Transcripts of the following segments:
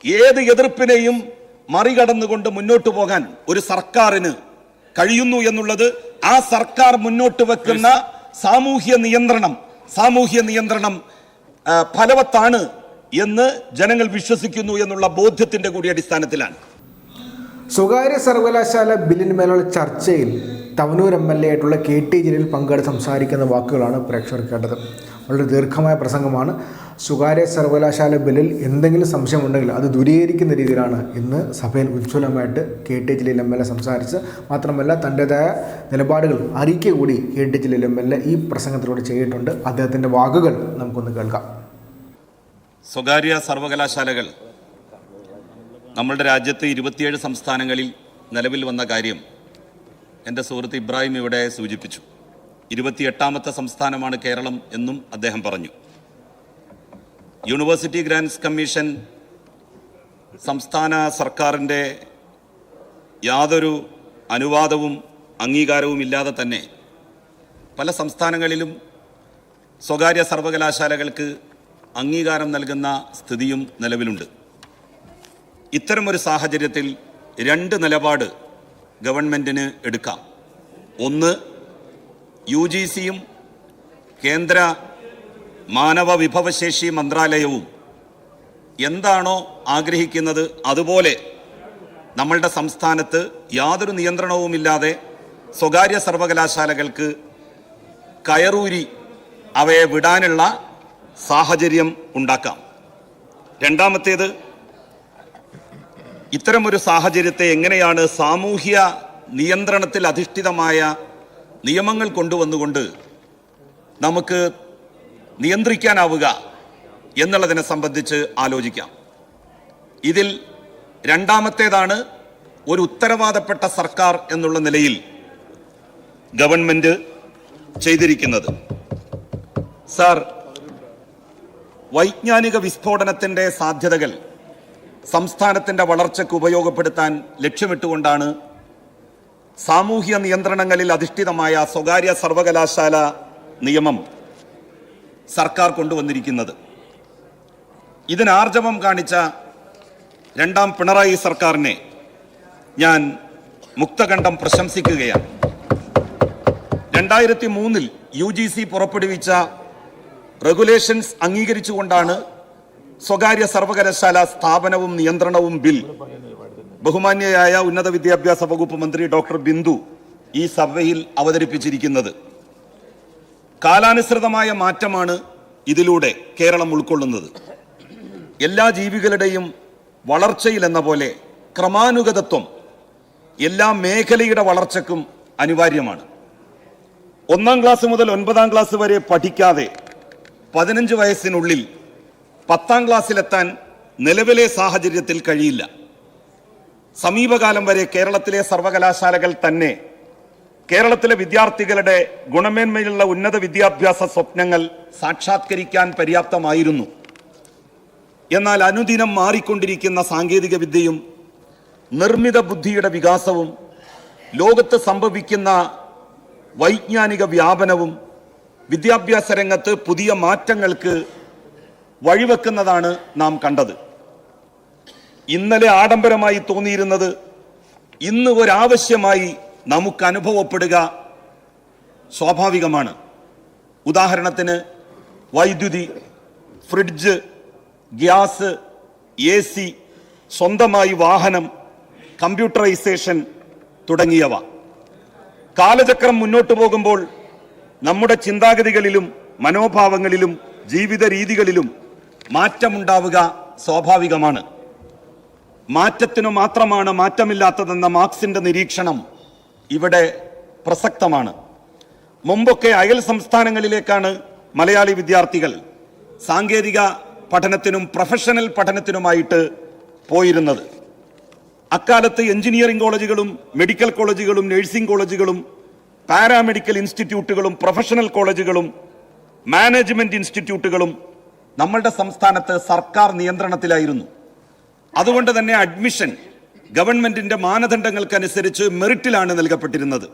ഏത് എതിർപ്പിനെയും മറികടന്നുകൊണ്ട് മുന്നോട്ട് പോകാൻ ഒരു സർക്കാരിന് കഴിയുന്നു എന്നുള്ളത് ആ സർക്കാർ മുന്നോട്ട് വെക്കുന്ന സാമൂഹ്യ നിയന്ത്രണം ഫലവത്താണ് എന്ന് ജനങ്ങൾ വിശ്വസിക്കുന്നു എന്നുള്ള ബോധ്യത്തിന്റെ കൂടി അടിസ്ഥാനത്തിലാണ്. സ്വകാര്യ സർവകലാശാല ബില്ലിന്മേലുള്ള ചർച്ചയിൽ തവനൂർ MLA ആയിട്ടുള്ള KT ജലീൽ പങ്കെടുത്ത് സംസാരിക്കുന്ന വാക്കുകളാണ് പ്രേക്ഷകർ കേട്ടത്. വളരെ ദീർഘമായ പ്രസംഗമാണ്. സ്വകാര്യ സർവകലാശാല ബില്ലിൽ എന്തെങ്കിലും സംശയമുണ്ടെങ്കിൽ അത് ദൂരീകരിക്കുന്ന രീതിയിലാണ് ഇന്ന് സഭയിൽ ഉജ്ജ്വലമായിട്ട് KT ജലീൽ MLA സംസാരിച്ച്, മാത്രമല്ല തൻ്റേതായ നിലപാടുകൾ അറിയിക്കുക കൂടി KT ജലീൽ MLA ഈ പ്രസംഗത്തിലൂടെ ചെയ്തിട്ടുണ്ട്. അദ്ദേഹത്തിൻ്റെ വാക്കുകൾ നമുക്കൊന്ന് കേൾക്കാം. സ്വകാര്യ സർവകലാശാലകൾ നമ്മളുടെ രാജ്യത്ത് 27 സംസ്ഥാനങ്ങളിൽ നിലവിൽ വന്ന കാര്യം എൻ്റെ സുഹൃത്ത് ഇബ്രാഹിം ഇവിടെ സൂചിപ്പിച്ചു. 28ാമത്തെ സംസ്ഥാനമാണ് കേരളം എന്നും അദ്ദേഹം പറഞ്ഞു. യൂണിവേഴ്സിറ്റി ഗ്രാൻറ്റ്സ് കമ്മീഷൻ സംസ്ഥാന സർക്കാരിൻ്റെ യാതൊരു അനുവാദവും അംഗീകാരവും ഇല്ലാതെ തന്നെ പല സംസ്ഥാനങ്ങളിലും സ്വകാര്യ സർവകലാശാലകൾക്ക് അംഗീകാരം നൽകുന്ന സ്ഥിതിയും നിലവിലുണ്ട്. ഇത്തരമൊരു സാഹചര്യത്തിൽ 2 നിലപാട് ഗവൺമെൻറ്റിന് എടുക്കാം. ഒന്ന്, UGCയും കേന്ദ്ര മാനവ വിഭവശേഷി മന്ത്രാലയവും എന്താണോ ആഗ്രഹിക്കുന്നത് അതുപോലെ നമ്മളുടെ സംസ്ഥാനത്ത് യാതൊരു നിയന്ത്രണവുമില്ലാതെ സ്വകാര്യ സർവകലാശാലകൾക്ക് കയറൂരി അവയെ വിടാനുള്ള സാഹചര്യം ഉണ്ടാക്കാം. രണ്ടാമത്തേത്, ഇത്തരമൊരു സാഹചര്യത്തെ എങ്ങനെയാണ് സാമൂഹ്യ നിയന്ത്രണത്തിൽ അധിഷ്ഠിതമായ നിയമങ്ങൾ കൊണ്ടുവന്നുകൊണ്ട് നമുക്ക് നിയന്ത്രിക്കാനാവുക എന്നുള്ളതിനെ സംബന്ധിച്ച് ആലോചിക്കാം. ഇതിൽ രണ്ടാമത്തേതാണ് ഒരു ഉത്തരവാദപ്പെട്ട സർക്കാർ എന്നുള്ള നിലയിൽ ഗവൺമെൻറ് ചെയ്തിരിക്കുന്നത്. സാർ, വൈജ്ഞാനിക വിസ്ഫോടനത്തിൻ്റെ സാധ്യതകൾ സംസ്ഥാനത്തിൻ്റെ വളർച്ചയ്ക്ക് ഉപയോഗപ്പെടുത്താൻ ലക്ഷ്യമിട്ടുകൊണ്ടാണ് സാമൂഹ്യ നിയന്ത്രണങ്ങളിൽ അധിഷ്ഠിതമായ സ്വകാര്യ സർവകലാശാല നിയമം സർക്കാർ കൊണ്ടുവന്നിരിക്കുന്നത്. ഇതിനാർജവം കാണിച്ച 2ാം പിണറായി സർക്കാരിനെ ഞാൻ മുക്തകണ്ഠം പ്രശംസിക്കുകയാണ്. 2003 UGC പുറപ്പെടുവിച്ച റെഗുലേഷൻസ് അംഗീകരിച്ചുകൊണ്ടാണ് സ്വകാര്യ സർവകലാശാല സ്ഥാപനവും നിയന്ത്രണവും ബിൽ ബഹുമാന്യയായ ഉന്നത വിദ്യാഭ്യാസ വകുപ്പ് മന്ത്രി ഡോക്ടർ ബിന്ദു ഈ സഭയിൽ അവതരിപ്പിച്ചിരിക്കുന്നത്. കാലാനുസൃതമായ മാറ്റമാണ് ഇതിലൂടെ കേരളം ഉൾക്കൊള്ളുന്നത്. എല്ലാ ജീവികളുടെയും വളർച്ചയിൽ എന്ന പോലെ ക്രമാനുഗതത്വം എല്ലാ മേഖലയുടെ വളർച്ചയ്ക്കും അനിവാര്യമാണ്. 1ാം ക്ലാസ് മുതൽ 9ാം ക്ലാസ് വരെ പഠിക്കാതെ 15 വയസ്സിനുള്ളിൽ 10ാം ക്ലാസ്സിലെത്താൻ നിലവിലെ സാഹചര്യത്തിൽ കഴിയില്ല. സമീപകാലം വരെ കേരളത്തിലെ സർവകലാശാലകൾ തന്നെ കേരളത്തിലെ വിദ്യാർത്ഥികളുടെ ഗുണമേന്മയുള്ള ഉന്നത വിദ്യാഭ്യാസ സ്വപ്നങ്ങൾ സാക്ഷാത്കരിക്കാൻ പര്യാപ്തമായിരുന്നു. എന്നാൽ അനുദിനം മാറിക്കൊണ്ടിരിക്കുന്ന സാങ്കേതിക വിദ്യയും നിർമ്മിത ബുദ്ധിയുടെ വികാസവും ലോകത്ത് സംഭവിക്കുന്ന വൈജ്ഞാനിക വ്യാപനവും വിദ്യാഭ്യാസ രംഗത്ത് പുതിയ മാറ്റങ്ങൾക്ക് വഴിവെക്കുന്നതാണ് നാം കണ്ടത്. ഇന്നലെ ആഡംബരമായി തോന്നിയിരുന്നത് ഇന്ന് ഒരാവശ്യമായി നമുക്ക് അനുഭവപ്പെടുക സ്വാഭാവികമാണ്. ഉദാഹരണത്തിന് വൈദ്യുതി, ഫ്രിഡ്ജ്, ഗ്യാസ്, AC, സ്വന്തമായി വാഹനം, കമ്പ്യൂട്ടറൈസേഷൻ തുടങ്ങിയവ. കാലചക്രം മുന്നോട്ട് പോകുമ്പോൾ നമ്മുടെ ചിന്താഗതികളിലും മനോഭാവങ്ങളിലും ജീവിത രീതികളിലും മാറ്റമുണ്ടാവുക സ്വാഭാവികമാണ്. മാറ്റത്തിനു മാത്രമാണ് മാറ്റമില്ലാത്തതെന്ന മാർക്സിന്റെ നിരീക്ഷണം ഇവിടെ പ്രസക്തമാണ്. മുമ്പൊക്കെ അയൽ സംസ്ഥാനങ്ങളിലേക്കാണ് മലയാളി വിദ്യാർത്ഥികൾ സാങ്കേതിക പഠനത്തിനും പ്രൊഫഷണൽ പഠനത്തിനുമായിട്ട് പോയിരുന്നത്. അക്കാലത്ത് എഞ്ചിനീയറിംഗ് കോളേജുകളും മെഡിക്കൽ കോളേജുകളും നഴ്സിംഗ് കോളേജുകളും പാരാമെഡിക്കൽ ഇൻസ്റ്റിറ്റ്യൂട്ടുകളും പ്രൊഫഷണൽ കോളേജുകളും മാനേജ്മെന്റ് ഇൻസ്റ്റിറ്റ്യൂട്ടുകളും നമ്മളുടെ സംസ്ഥാനത്ത് സർക്കാർ നിയന്ത്രണത്തിലായിരുന്നു. അതുകൊണ്ട് തന്നെ അഡ്മിഷൻ ഗവൺമെന്റിന്റെ മാനദണ്ഡങ്ങൾക്കനുസരിച്ച് മെറിറ്റിലാണ് നൽകപ്പെട്ടിരുന്നത്.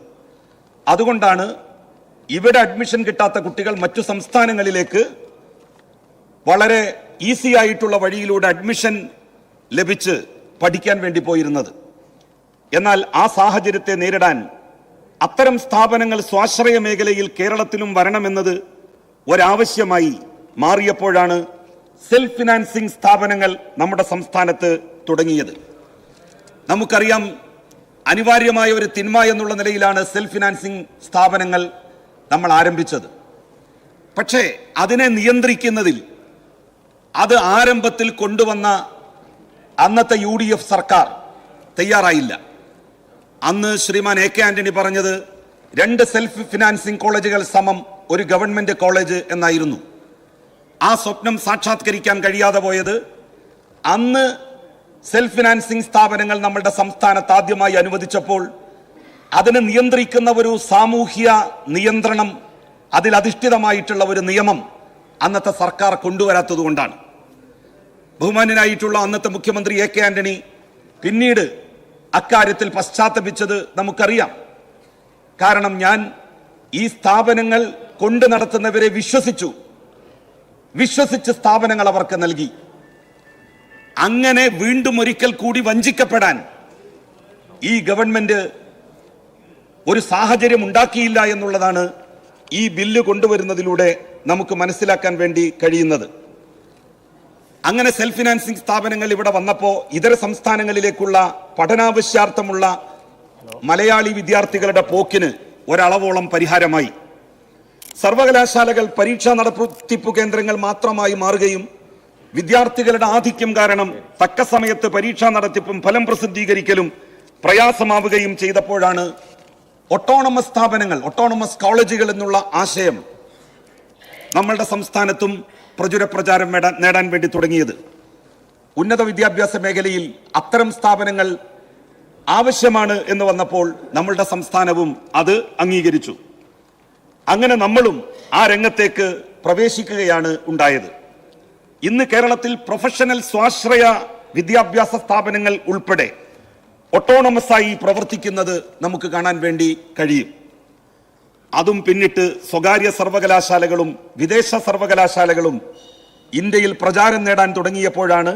അതുകൊണ്ടാണ് ഇവിടെ അഡ്മിഷൻ കിട്ടാത്ത കുട്ടികൾ മറ്റു സംസ്ഥാനങ്ങളിലേക്ക് വളരെ ഈസി ആയിട്ടുള്ള വഴിയിലൂടെ അഡ്മിഷൻ ലഭിച്ച് പഠിക്കാൻ വേണ്ടി പോയിരുന്നത്. എന്നാൽ ആ സാഹചര്യത്തെ നേരിടാൻ അത്തരം സ്ഥാപനങ്ങൾ സ്വാശ്രയ മേഖലയിൽ കേരളത്തിലും വരണമെന്നത് ഒരാവശ്യമായി മാറിയപ്പോഴാണ് സെൽഫ് ഫിനാൻസിംഗ് സ്ഥാപനങ്ങൾ നമ്മുടെ സംസ്ഥാനത്ത് തുടങ്ങിയത്. നമുക്കറിയാം, അനിവാര്യമായ ഒരു തിന്മ എന്നുള്ള നിലയിലാണ് സെൽഫ് ഫിനാൻസിംഗ് സ്ഥാപനങ്ങൾ നമ്മൾ ആരംഭിച്ചത്. പക്ഷേ അതിനെ നിയന്ത്രിക്കുന്നതിൽ അത് ആരംഭത്തിൽ കൊണ്ടുവന്ന അന്നത്തെ UDF സർക്കാർ തയ്യാറായില്ല. അന്ന് ശ്രീമാൻ AK ആന്റണി പറഞ്ഞത് 2 സെൽഫ് ഫിനാൻസിംഗ് കോളേജുകൾ സമം ഒരു ഗവൺമെന്റ് കോളേജ് എന്നായിരുന്നു. ആ സ്വപ്നം സാക്ഷാത്കരിക്കാൻ കഴിയാതെ പോയത് അന്ന് സെൽഫ് ഫിനാൻസിംഗ് സ്ഥാപനങ്ങൾ നമ്മളുടെ സംസ്ഥാനത്ത് ആദ്യമായി അനുവദിച്ചപ്പോൾ അതിനെ നിയന്ത്രിക്കുന്ന ഒരു സാമൂഹ്യ നിയന്ത്രണം, അതിലധിഷ്ഠിതമായിട്ടുള്ള ഒരു നിയമം അന്നത്തെ സർക്കാർ കൊണ്ടുവരാത്തത് കൊണ്ടാണ്. ബഹുമാന്യനായിട്ടുള്ള അന്നത്തെ മുഖ്യമന്ത്രി AK ആന്റണി പിന്നീട് അക്കാര്യത്തിൽ പശ്ചാത്തപിച്ചത് നമുക്കറിയാം. കാരണം ഞാൻ ഈ സ്ഥാപനങ്ങൾ കൊണ്ടു നടത്തുന്നവരെ വിശ്വസിച്ച് സ്ഥാപനങ്ങൾ അവർക്ക് നൽകി. അങ്ങനെ വീണ്ടും ഒരിക്കൽ കൂടി വഞ്ചിക്കപ്പെടാൻ ഈ ഗവൺമെന്റ് ഒരു സാഹചര്യം ഉണ്ടാക്കിയില്ല എന്നുള്ളതാണ് ഈ ബില്ല് കൊണ്ടുവരുന്നതിലൂടെ നമുക്ക് മനസ്സിലാക്കാൻ വേണ്ടി കഴിയുന്നത്. അങ്ങനെ സെൽഫ് ഫിനാൻസിംഗ് സ്ഥാപനങ്ങൾ ഇവിടെ വന്നപ്പോൾ ഇതര സംസ്ഥാനങ്ങളിലേക്കുള്ള പഠനാവശ്യാർത്ഥമുള്ള മലയാളി വിദ്യാർത്ഥികളുടെ പോക്കിന് ഒരളവോളം പരിഹാരമായി. സർവകലാശാലകൾ പരീക്ഷാ നടത്തിപ്പ് കേന്ദ്രങ്ങൾ മാത്രമായി മാറുകയും വിദ്യാർത്ഥികളുടെ ആധിക്യം കാരണം തക്ക സമയത്ത് പരീക്ഷാ നടത്തിപ്പും ഫലം പ്രസിദ്ധീകരിക്കലും പ്രയാസമാവുകയും ചെയ്തപ്പോഴാണ് ഓട്ടോണമസ് സ്ഥാപനങ്ങൾ, ഓട്ടോണമസ് കോളേജുകൾ എന്നുള്ള ആശയം നമ്മളുടെ സംസ്ഥാനത്തും പ്രചാരം നേടാൻ വേണ്ടി തുടങ്ങിയത്. ഉന്നത വിദ്യാഭ്യാസ മേഖലയിൽ അത്തരം സ്ഥാപനങ്ങൾ ആവശ്യമാണ് എന്ന് വന്നപ്പോൾ നമ്മളുടെ സംസ്ഥാനവും അത് അംഗീകരിച്ചു. അങ്ങനെ നമ്മളും ആ രംഗത്തേക്ക് പ്രവേശിക്കുകയാണ് ഉണ്ടായത്. ഇന്ന് കേരളത്തിൽ പ്രൊഫഷണൽ സ്വാശ്രയ വിദ്യാഭ്യാസ സ്ഥാപനങ്ങൾ ഉൾപ്പെടെ ഓട്ടോണമസായി പ്രവർത്തിക്കുന്നത് നമുക്ക് കാണാൻ വേണ്ടി കഴിയും. അതും പിന്നിട്ട് സ്വകാര്യ സർവകലാശാലകളും വിദേശ സർവകലാശാലകളും ഇന്ത്യയിൽ പ്രചാരം നേടാൻ തുടങ്ങിയപ്പോഴാണ്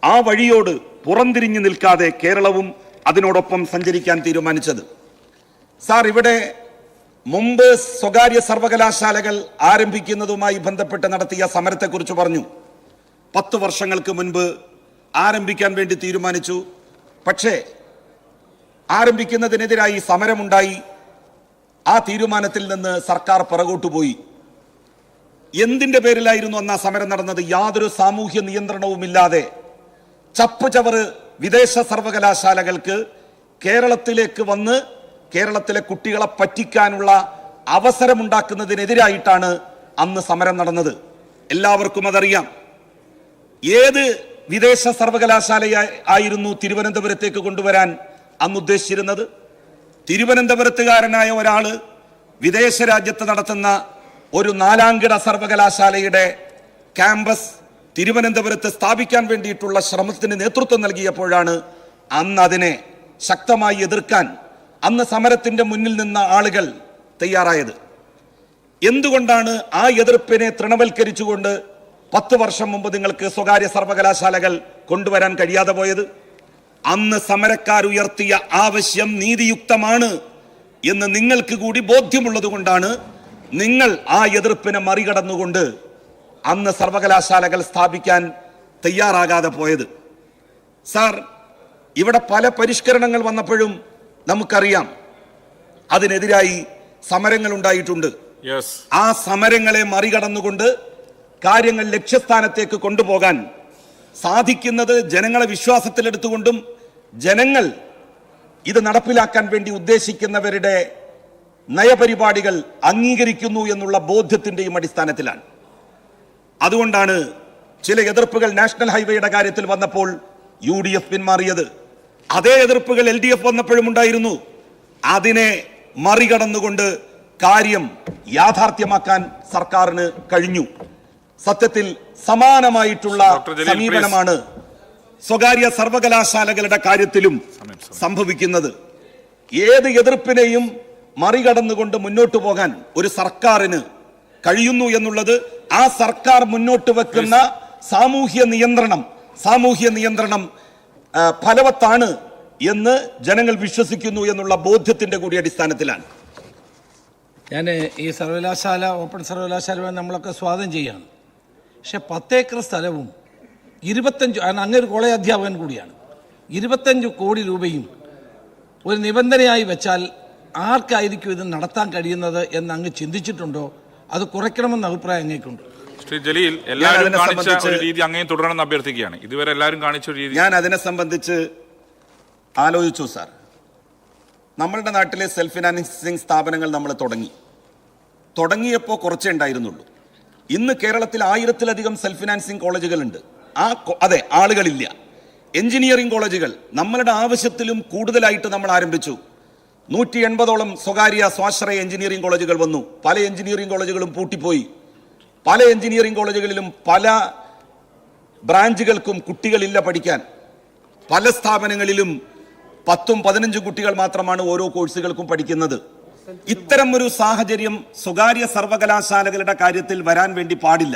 ആ വഴിയോട് പുറംതിരിഞ്ഞു നിൽക്കാതെ കേരളവും അതിനോടൊപ്പം സഞ്ചരിക്കാൻ തീരുമാനിച്ചത്. സാർ, ഇവിടെ മുമ്പ് സ്വകാര്യ സർവകലാശാലകൾ ആരംഭിക്കുന്നതുമായി ബന്ധപ്പെട്ട് നടത്തിയ സമരത്തെക്കുറിച്ച് പറഞ്ഞു. 10 വർഷങ്ങൾക്ക് മുൻപ് ആരംഭിക്കാൻ വേണ്ടി തീരുമാനിച്ചു. പക്ഷേ ആരംഭിക്കുന്നതിനെതിരായി സമരമുണ്ടായി. ആ തീരുമാനത്തിൽ നിന്ന് സർക്കാർ പിറകോട്ടു പോയി. എന്തിന്റെ പേരിലായിരുന്നു അന്ന് ആ സമരം നടന്നത്? യാതൊരു സാമൂഹ്യ നിയന്ത്രണവുമില്ലാതെ ചപ്പ് ചവറ് വിദേശ സർവകലാശാലകൾക്ക് കേരളത്തിലേക്ക് വന്ന് കേരളത്തിലെ കുട്ടികളെ പറ്റിക്കാനുള്ള അവസരമുണ്ടാക്കുന്നതിനെതിരായിട്ടാണ് അന്ന് സമരം നടന്നത്. എല്ലാവർക്കും അതറിയാം. ഏത് വിദേശ സർവകലാശാലയായിരുന്നു തിരുവനന്തപുരത്തേക്ക് കൊണ്ടുവരാൻ അന്ന് ഉദ്ദേശിച്ചിരുന്നത്? തിരുവനന്തപുരത്തുകാരനായ ഒരാള് വിദേശ രാജ്യത്ത് നടത്തുന്ന ഒരു 4-കിട സർവകലാശാലയുടെ ക്യാമ്പസ് തിരുവനന്തപുരത്ത് സ്ഥാപിക്കാൻ വേണ്ടിയിട്ടുള്ള ശ്രമത്തിന് നേതൃത്വം നൽകിയപ്പോഴാണ് അന്ന് അതിനെ ശക്തമായി എതിർക്കാൻ അന്ന് സമരത്തിന്റെ മുന്നിൽ നിന്ന ആളുകൾ തയ്യാറായത്. എന്തുകൊണ്ടാണ് ആ എതിർപ്പിനെ തൃണവൽക്കരിച്ചുകൊണ്ട് 10 വർഷം മുമ്പ് നിങ്ങൾക്ക് സ്വകാര്യ സർവകലാശാലകൾ കൊണ്ടുവരാൻ കഴിയാതെ പോയത്? അന്ന് സമരക്കാരുയർത്തിയ ആവശ്യം നീതിയുക്തമാണ് എന്ന് നിങ്ങൾക്ക് കൂടി ബോധ്യമുള്ളത് കൊണ്ടാണ് നിങ്ങൾ ആ എതിർപ്പിനെ മറികടന്നുകൊണ്ട് അന്ന് സർവകലാശാലകൾ സ്ഥാപിക്കാൻ തയ്യാറാകാതെ പോയത്. സാർ, ഇവിടെ പല പരിഷ്കരണങ്ങൾ വന്നപ്പോഴും നമുക്കറിയാം അതിനെതിരായി സമരങ്ങൾ ഉണ്ടായിട്ടുണ്ട്. ആ സമരങ്ങളെ മറികടന്നുകൊണ്ട് കാര്യങ്ങൾ ലക്ഷ്യസ്ഥാനത്തേക്ക് കൊണ്ടുപോകാൻ സാധിക്കുന്നത് ജനങ്ങളെ വിശ്വാസത്തിലെടുത്തുകൊണ്ടും ജനങ്ങൾ ഇത് നടപ്പിലാക്കാൻ വേണ്ടി ഉദ്ദേശിക്കുന്നവരുടെ നയപരിപാടികൾ അംഗീകരിക്കുന്നു എന്നുള്ള ബോധ്യത്തിന്റെയും അടിസ്ഥാനത്തിലാണ്. അതുകൊണ്ടാണ് ചില എതിർപ്പുകൾ നാഷണൽ ഹൈവേയുടെ കാര്യത്തിൽ വന്നപ്പോൾ UDF പിന്മാറിയത്. അതേ എതിർപ്പുകൾ LDF വന്നപ്പോഴും ഉണ്ടായിരുന്നു. അതിനെ മറികടന്നുകൊണ്ട് കാര്യം യാഥാർത്ഥ്യമാക്കാൻ സർക്കാരിന് കഴിഞ്ഞു. സത്യത്തിൽ സമാനമായിട്ടുള്ള സമീപനമാണ് സ്വകാര്യ സർവകലാശാലകളുടെ കാര്യത്തിലും സംഭവിക്കുന്നത്. ഏത് എതിർപ്പിനെയും മറികടന്നുകൊണ്ട് മുന്നോട്ട് പോകാൻ ഒരു സർക്കാരിന് കഴിയുന്നു എന്നുള്ളത് ആ സർക്കാർ മുന്നോട്ട് വെക്കുന്ന സാമൂഹ്യ നിയന്ത്രണം, സാമൂഹ്യ നിയന്ത്രണം ഫലവത്താണ് എന്ന് ജനങ്ങൾ വിശ്വസിക്കുന്നു എന്നുള്ള ബോധ്യത്തിന്റെ കൂടി അടിസ്ഥാനത്തിലാണ്. ഞാൻ ഈ സർവകലാശാല ഓപ്പൺ സർവകലാശാല നമ്മളൊക്കെ സ്വാഗതം ചെയ്യാണ്. പക്ഷെ 10 ഏക്കർ സ്ഥലവും 25 അങ്ങൊരു കോളേജ് അധ്യാപകൻ കൂടിയാണ്, 25 കോടി രൂപയും ഒരു നിബന്ധനയായി വെച്ചാൽ ആർക്കായിരിക്കും ഇത് നടത്താൻ കഴിയുന്നത് എന്ന് അങ്ങ് ചിന്തിച്ചിട്ടുണ്ടോ? അത് കുറയ്ക്കണമെന്ന അഭിപ്രായം അങ്ങേക്കുണ്ട്? ശ്രീ ജലീൽ, എല്ലാവരും കാണിച്ച ഒരു രീതി അങ്ങേ തുടരണമെന്ന് അഭ്യർത്ഥിക്കുകയാണ്. ഇതുവരെ എല്ലാവരും കാണിച്ച ഒരു രീതി ഞാൻ അതിനെ സംബന്ധിച്ച് ആലോചിച്ചു സാർ. നമ്മളുടെ നാട്ടിലെ സെൽഫ് ഫിനാൻസിങ് സ്ഥാപനങ്ങൾ നമ്മൾ തുടങ്ങിയപ്പോൾ കുറച്ചേ ഉണ്ടായിരുന്നുള്ളൂ. ഇന്ന് കേരളത്തിൽ 1000-ലധികം സെൽഫ് ഫിനാൻസിങ് കോളേജുകളുണ്ട്. അതെ, ആളുകളില്ല. എഞ്ചിനീയറിംഗ് കോളേജുകൾ നമ്മളുടെ ആവശ്യത്തിലും കൂടുതലായിട്ട് നമ്മൾ ആരംഭിച്ചു. 180ഓളം സ്വകാര്യ സ്വാശ്രയ എഞ്ചിനീയറിംഗ് കോളേജുകൾ വന്നു. പല എഞ്ചിനീയറിംഗ് കോളേജുകളും പൂട്ടിപ്പോയി. പല എഞ്ചിനീയറിംഗ് കോളേജുകളിലും പല ബ്രാഞ്ചുകൾക്കും കുട്ടികളില്ല പഠിക്കാൻ. പല സ്ഥാപനങ്ങളിലും 10-15 കുട്ടികൾ മാത്രമാണ് ഓരോ കോഴ്സുകൾക്കും പഠിക്കുന്നത്. ഇത്തരം ഒരു സാഹചര്യം സ്വകാര്യ സർവകലാശാലകളുടെ കാര്യത്തിൽ വരാൻ വേണ്ടി പാടില്ല.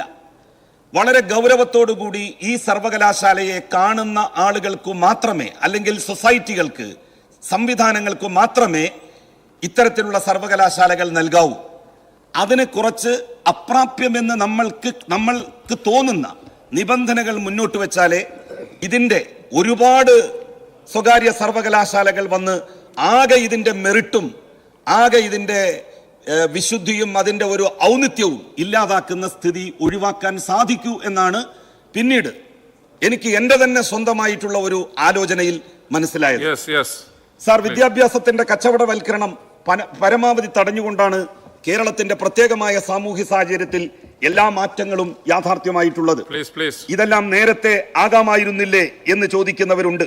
വളരെ ഗൗരവത്തോടുകൂടി ഈ സർവകലാശാലയെ കാണുന്ന ആളുകൾക്ക് മാത്രമേ, അല്ലെങ്കിൽ സൊസൈറ്റികൾക്ക്, സംവിധാനങ്ങൾക്ക് മാത്രമേ ഇത്തരത്തിലുള്ള സർവകലാശാലകൾ നൽകാവൂ. അതിന് കുറച്ച് അപ്രാപ്യമെന്ന് നമ്മൾക്ക് തോന്നുന്ന നിബന്ധനകൾ മുന്നോട്ട് വെച്ചാലേ ഇതിൻ്റെ ഒരുപാട് സ്വകാര്യ സർവകലാശാലകൾ വന്ന് ആകെ ഇതിൻ്റെ മെറിറ്റും ആകെ ഇതിൻ്റെ വിശുദ്ധിയും അതിൻ്റെ ഒരു ഔന്നിത്യവും ഇല്ലാതാക്കുന്ന സ്ഥിതി ഒഴിവാക്കാൻ സാധിക്കൂ എന്നാണ് പിന്നീട് എനിക്ക് എൻ്റെ തന്നെ സ്വന്തമായിട്ടുള്ള ഒരു ആലോചനയിൽ മനസ്സിലായത്. സാർ, വിദ്യാഭ്യാസത്തിന്റെ കച്ചവടവൽക്കരണം പരമാവധി തടഞ്ഞുകൊണ്ടാണ് കേരളത്തിന്റെ പ്രത്യേകമായ സാമൂഹ്യ സാഹചര്യത്തിൽ എല്ലാ മാറ്റങ്ങളും യാഥാർത്ഥ്യമായിട്ടുള്ളത്. ഇതെല്ലാം നേരത്തെ ആകാമായിരുന്നില്ലേ എന്ന് ചോദിക്കുന്നവരുണ്ട്.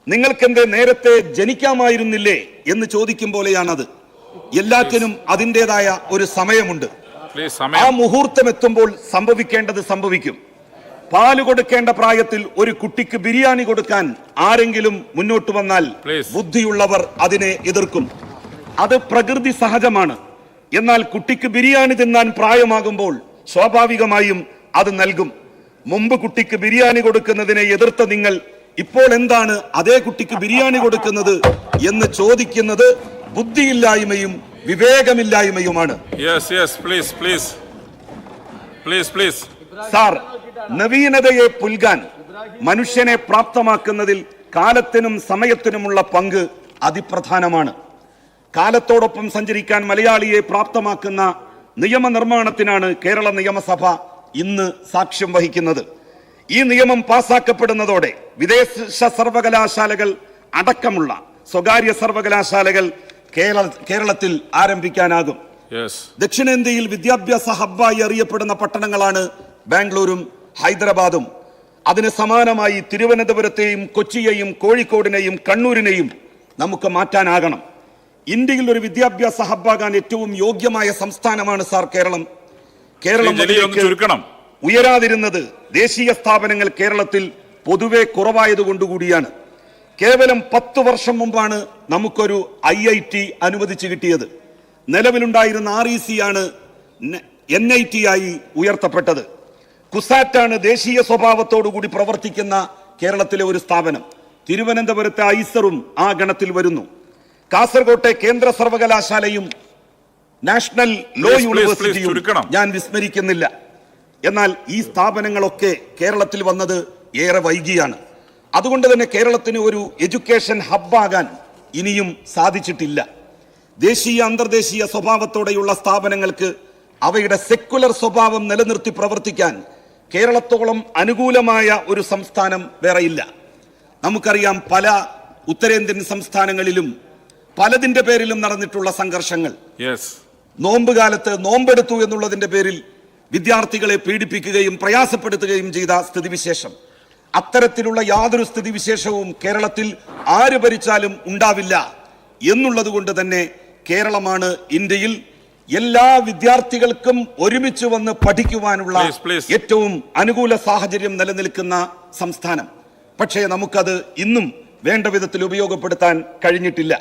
നിങ്ങൾക്കെന്തേ നേരത്തെ ജനിക്കാമായിരുന്നില്ലേ എന്ന് ചോദിക്കും പോലെയാണത്. എല്ലാത്തിനും അതിൻ്റെതായ ഒരു സമയമുണ്ട്. ആ മുഹൂർത്തം എത്തുമ്പോൾ സംഭവിക്കേണ്ടത് സംഭവിക്കും. പാല് കൊടുക്കേണ്ട പ്രായത്തിൽ ഒരു കുട്ടിക്ക് ബിരിയാണി കൊടുക്കാൻ ആരെങ്കിലും മുന്നോട്ട് വന്നാൽ ബുദ്ധിയുള്ളവർ അതിനെ എതിർക്കും. അത് പ്രകൃതി സഹജമാണ്. എന്നാൽ കുട്ടിക്ക് ബിരിയാണി തിന്നാൻ പ്രായമാകുമ്പോൾ സ്വാഭാവികമായും അത് നൽകും. മുമ്പ് കുട്ടിക്ക് ബിരിയാണി കൊടുക്കുന്നതിനെ എതിർത്ത നിങ്ങൾ ഇപ്പോൾ എന്താണ് അതേ കുട്ടിക്ക് ബിരിയാണി കൊടുക്കുന്നത് എന്ന് ചോദിക്കുന്നത് ബുദ്ധിയില്ലായ്മയും വിവേകമില്ലായ്മയുമാണ്. സാർ, നവീനതയെ പുൽകാൻ മനുഷ്യനെ പ്രാപ്തമാക്കുന്നതിൽ കാലത്തിനും സമയത്തിനുമുള്ള പങ്ക് അതിപ്രധാനമാണ്. കാലത്തോടൊപ്പം സഞ്ചരിക്കാൻ മലയാളിയെ പ്രാപ്തമാക്കുന്ന നിയമനിർമ്മാണത്തിനാണ് കേരള നിയമസഭ ഇന്ന് സാക്ഷ്യം വഹിക്കുന്നത്. ഈ നിയമം പാസാക്കപ്പെടുന്നതോടെ വിദേശ സർവകലാശാലകൾ അടക്കമുള്ള സ്വകാര്യ സർവകലാശാലകൾ കേരളത്തിൽ ആരംഭിക്കാനാകും. ദക്ഷിണേന്ത്യയിൽ വിദ്യാഭ്യാസ ഹബ്ബായി അറിയപ്പെടുന്ന പട്ടണങ്ങളാണ് ബാംഗ്ലൂരും ഹൈദരാബാദും. അതിന് സമാനമായി തിരുവനന്തപുരത്തെയും കൊച്ചിയെയും കോഴിക്കോടിനെയും കണ്ണൂരിനെയും നമുക്ക് മാറ്റാനാകണം. ഇന്ത്യയിൽ ഒരു വിദ്യാഭ്യാസ ഹബ്ബാകാൻ ഏറ്റവും യോഗ്യമായ സംസ്ഥാനമാണ് സാർ കേരളം. ഉയരാതിരുന്നത് ദേശീയ സ്ഥാപനങ്ങൾ കേരളത്തിൽ പൊതുവെ കുറവായതുകൊണ്ടുകൂടിയാണ്. കേവലം 10 വർഷം മുമ്പാണ് നമുക്കൊരു IIT അനുവദിച്ചു കിട്ടിയത്. നിലവിലുണ്ടായിരുന്ന REC ആണ് NIT ആയി ഉയർത്തപ്പെട്ടത്. കുസാറ്റാണ് ദേശീയ സ്വഭാവത്തോടുകൂടി പ്രവർത്തിക്കുന്ന കേരളത്തിലെ ഒരു സ്ഥാപനം. തിരുവനന്തപുരത്തെ ഐസറും ആ ഗണത്തിൽ വരുന്നു. കാസർകോട്ടെ കേന്ദ്ര സർവകലാശാലയും നാഷണൽ ലോ യൂണിവേഴ്സിറ്റിയും ഞാൻ വിസ്മരിക്കുന്നില്ല. എന്നാൽ ഈ സ്ഥാപനങ്ങളൊക്കെ കേരളത്തിൽ വന്നത് ഏറെ വൈകിയാണ്. അതുകൊണ്ട് തന്നെ കേരളത്തിന് ഒരു എഡ്യൂക്കേഷൻ ഹബ്ബാകാൻ ഇനിയും സാധിച്ചിട്ടില്ല. ദേശീയ അന്തർദേശീയ സ്വഭാവത്തോടെയുള്ള സ്ഥാപനങ്ങൾക്ക് അവയുടെ സെക്കുലർ സ്വഭാവം നിലനിർത്തി പ്രവർത്തിക്കാൻ കേരളത്തോളം അനുകൂലമായ ഒരു സംസ്ഥാനം വേറെയില്ല. നമുക്കറിയാം, പല ഉത്തരേന്ത്യൻ സംസ്ഥാനങ്ങളിലും പലതിന്റെ പേരിലും നടന്നിട്ടുള്ള സംഘർഷങ്ങൾ. നോമ്പ് കാലത്ത് നോമ്പെടുത്തു എന്നുള്ളതിന്റെ പേരിൽ വിദ്യാർത്ഥികളെ പീഡിപ്പിക്കുകയും പ്രയാസപ്പെടുത്തുകയും ചെയ്ത സ്ഥിതിവിശേഷം. അത്തരത്തിലുള്ള യാതൊരു സ്ഥിതിവിശേഷവും കേരളത്തിൽ ആര് ഭരിച്ചാലും ഉണ്ടാവില്ല എന്നുള്ളത് കൊണ്ട് തന്നെ കേരളമാണ് ഇന്ത്യയിൽ എല്ലാ വിദ്യാർത്ഥികൾക്കും ഒരുമിച്ച് വന്ന് പഠിക്കുവാനുള്ള ഏറ്റവും അനുകൂല സാഹചര്യം നിലനിൽക്കുന്ന സംസ്ഥാനം. പക്ഷേ നമുക്കത് ഇന്നും വേണ്ട വിധത്തിൽ ഉപയോഗപ്പെടുത്താൻ കഴിഞ്ഞിട്ടില്ല.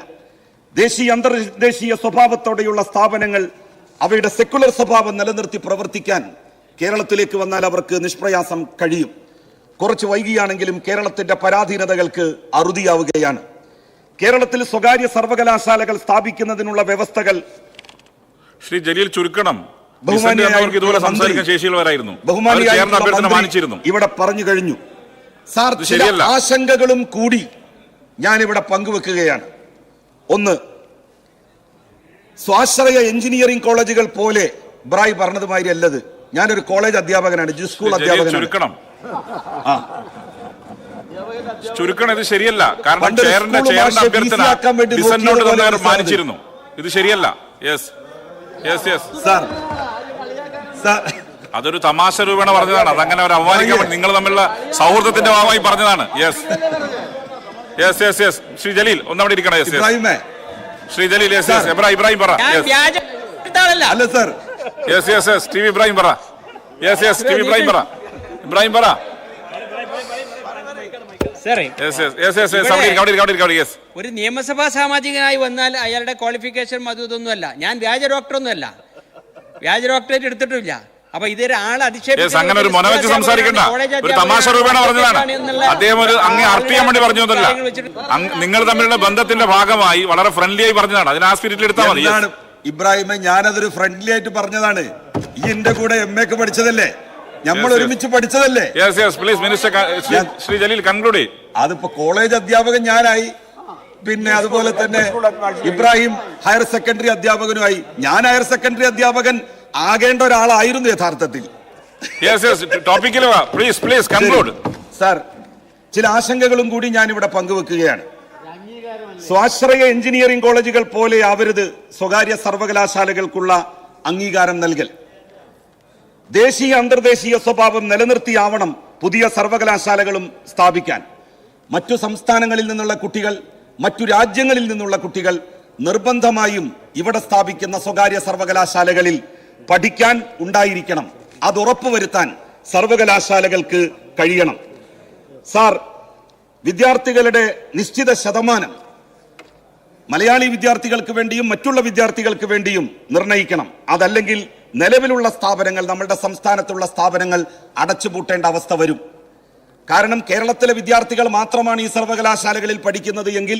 ദേശീയ അന്തർദേശീയ സ്വഭാവത്തോടെയുള്ള സ്ഥാപനങ്ങൾ അവയുടെ സെക്കുലർ സ്വഭാവം നിലനിർത്തി പ്രവർത്തിക്കാൻ കേരളത്തിലേക്ക് വന്നാൽ അവർക്ക് നിഷ്പ്രയാസം കഴിയും. കുറച്ച് വൈകിയാണെങ്കിലും കേരളത്തിന്റെ പരാധീനതകൾക്ക് അറുതിയാവുകയാണ്. കേരളത്തിൽ സ്വകാര്യ സർവകലാശാലകൾ സ്ഥാപിക്കുന്നതിനുള്ള വ്യവസ്ഥകൾ ശ്രീ ജലീൽ ചുരുക്കണം. ഇവിടെ പറഞ്ഞു കഴിഞ്ഞു. സാർ, ചില ആശങ്കകളും കൂടി ഞാനിവിടെ പങ്കുവെക്കുകയാണ്. ഒന്ന്, സ്വാശ്രയ എഞ്ചിനീയറിംഗ് കോളേജുകൾ പോലെ ബ്രായ് പറഞ്ഞതുമാതിരി അല്ലത്. ഞാനൊരു കോളേജ് അധ്യാപകനാണ്, സ്കൂൾ അധ്യാപകനാണ്. ചുരുക്കണം, ഇത് ശരിയല്ല. കാരണം ചെയറിന്റെ അഭ്യർത്ഥന മാനിച്ചിരുന്നു. ഇത് ശരിയല്ല. അതൊരു തമാശ രൂപേണ പറഞ്ഞതാണ്. അതങ്ങനെ അവർ അവമാനിക്കാൻ നിങ്ങൾ തമ്മിലുള്ള സൗഹൃദത്തിന്റെ ഭാഗമായി പറഞ്ഞതാണ്. ശ്രീ ജലീൽ ഒന്നവിടെ ഇരിക്കണം. ശ്രീ ജലീൽ ഇബ്രാഹിം പറ. അല്ല സർ, ടി വി ഇബ്രാഹിം പറ. ടി വി ഇബ്രാഹിം പറ. ഇബ്രാഹിം പറ. ഒരു നിയമസഭാ സാമാജികനായി വന്നാൽ അയാളുടെ ക്വാളിഫിക്കേഷൻ അത് ഇതൊന്നുമല്ല. ഞാൻ വ്യാജ ഡോക്ടറൊന്നുമല്ല, വ്യാജ ഡോക്ടറേറ്റ് എടുത്തിട്ടില്ല. അപ്പൊ ഇതൊരു ആളെ അങ്ങനെ ഒരു മൊന വെച്ച് സംസാരിക്കണ്ട. ഒരു തമാശ രൂപേണ പറഞ്ഞതാണ്. അദ്ദേഹം ഒരു അങ്ങേ അർട്ട് ചെയ്യാൻ വേണ്ടി പറഞ്ഞതല്ല. നിങ്ങൾ തമ്മിലുള്ള ബന്ധത്തിന്റെ ഭാഗമായി വളരെ ഫ്രണ്ട്ലി ആയി പറഞ്ഞതാണ്. അതിന് ആ സ്പിരിറ്റിൽ എടുത്താൽ മതി. ഇബ്രാഹിമെ, ഞാനതൊരു ഫ്രണ്ട്ലി ആയിട്ട് പറഞ്ഞതാണ്. ഈ എന്റെ കൂടെ MA ഒക്കെ പഠിച്ചതല്ലേ, നമ്മൾ ഒരുമിച്ച് പഠിച്ചതല്ലേ. ശ്രീ ജലീൽ കൺക്ലൂഡ്. അതിപ്പോ കോളേജ് അധ്യാപകൻ ഞാനായി, പിന്നെ അതുപോലെ തന്നെ ഇബ്രാഹിം ഹയർ സെക്കൻഡറി അധ്യാപകനുമായി. ഞാൻ ഹയർ സെക്കൻഡറി അധ്യാപകൻ ആകേണ്ട ഒരാളായിരുന്നു യഥാർത്ഥത്തിൽ. സാർ, ചില ആശങ്കകളും കൂടി ഞാനിവിടെ പങ്കുവെക്കുകയാണ്. സ്വാശ്രയ എഞ്ചിനീയറിംഗ് കോളേജുകൾ പോലെ ആവരുത് സ്വകാര്യ സർവകലാശാലകൾക്കുള്ള അംഗീകാരം നൽകൽ. ദേശീയ അന്തർദേശീയ സ്വഭാവം നിലനിർത്തിയാവണം പുതിയ സർവകലാശാലകളും സ്ഥാപിക്കാൻ. മറ്റു സംസ്ഥാനങ്ങളിൽ നിന്നുള്ള കുട്ടികൾ, മറ്റു രാജ്യങ്ങളിൽ നിന്നുള്ള കുട്ടികൾ നിർബന്ധമായും ഇവിടെ സ്ഥാപിക്കുന്ന സ്വകാര്യ സർവകലാശാലകളിൽ പഠിക്കാൻ ഉണ്ടായിരിക്കണം. അത് ഉറപ്പുവരുത്താൻ സർവകലാശാലകൾക്ക് കഴിയണം. സാർ, വിദ്യാർത്ഥികളുടെ നിശ്ചിത ശതമാനം മലയാളി വിദ്യാർത്ഥികൾക്ക് വേണ്ടിയും മറ്റുള്ള വിദ്യാർത്ഥികൾക്ക് വേണ്ടിയും നിർണയിക്കണം. അതല്ലെങ്കിൽ നിലവിലുള്ള സ്ഥാപനങ്ങൾ, നമ്മുടെ സംസ്ഥാനത്തുള്ള സ്ഥാപനങ്ങൾ അടച്ചുപൂട്ടേണ്ട അവസ്ഥ വരും. കാരണം കേരളത്തിലെ വിദ്യാർത്ഥികൾ മാത്രമാണ് ഈ സർവകലാശാലകളിൽ പഠിക്കുന്നത് എങ്കിൽ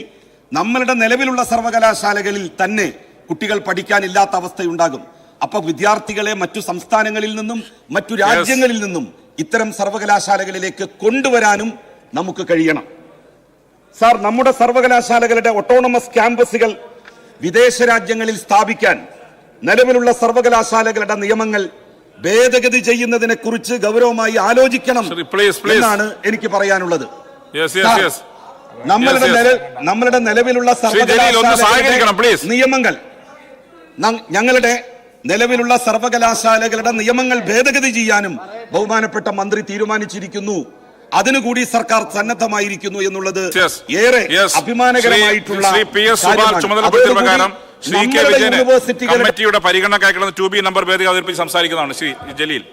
നമ്മളുടെ നിലവിലുള്ള സർവകലാശാലകളിൽ തന്നെ കുട്ടികൾ പഠിക്കാനില്ലാത്ത അവസ്ഥയുണ്ടാകും. അപ്പൊ വിദ്യാർത്ഥികളെ മറ്റു സംസ്ഥാനങ്ങളിൽ നിന്നും മറ്റു രാജ്യങ്ങളിൽ നിന്നും ഇത്തരം സർവകലാശാലകളിലേക്ക് കൊണ്ടുവരാനും നമുക്ക് കഴിയണം. സാർ, നമ്മുടെ സർവകലാശാലകളുടെ ഓട്ടോണമസ് ക്യാമ്പസുകൾ വിദേശ രാജ്യങ്ങളിൽ സ്ഥാപിക്കാൻ നിലവിലുള്ള സർവകലാശാലകളുടെ നിയമങ്ങൾ ഭേദഗതി ചെയ്യുന്നതിനെ കുറിച്ച് ഗൗരവമായി ആലോചിക്കണം എന്നാണ് എനിക്ക് പറയാനുള്ളത്. നമ്മളുടെ നിലവിലുള്ള സർവകലാശാലകളുടെ നിയമങ്ങൾ, ഞങ്ങളുടെ നിലവിലുള്ള സർവകലാശാലകളുടെ നിയമങ്ങൾ ഭേദഗതി ചെയ്യാനും ബഹുമാനപ്പെട്ട മന്ത്രി തീരുമാനിച്ചിരിക്കുന്നു. അതിനുകൂടി സർക്കാർ സന്നദ്ധമായിരിക്കുന്നു എന്നുള്ളത് ഏറെ അഭിമാനകരമായിട്ടുള്ള കമ്മിറ്റിയുടെ പരിഗണനക്കായി 2B നമ്പർ ഭേദഗതി അവതരിപ്പിച്ച് സംസാരിക്കുന്നതാണ് ശ്രീ ജലീൽ.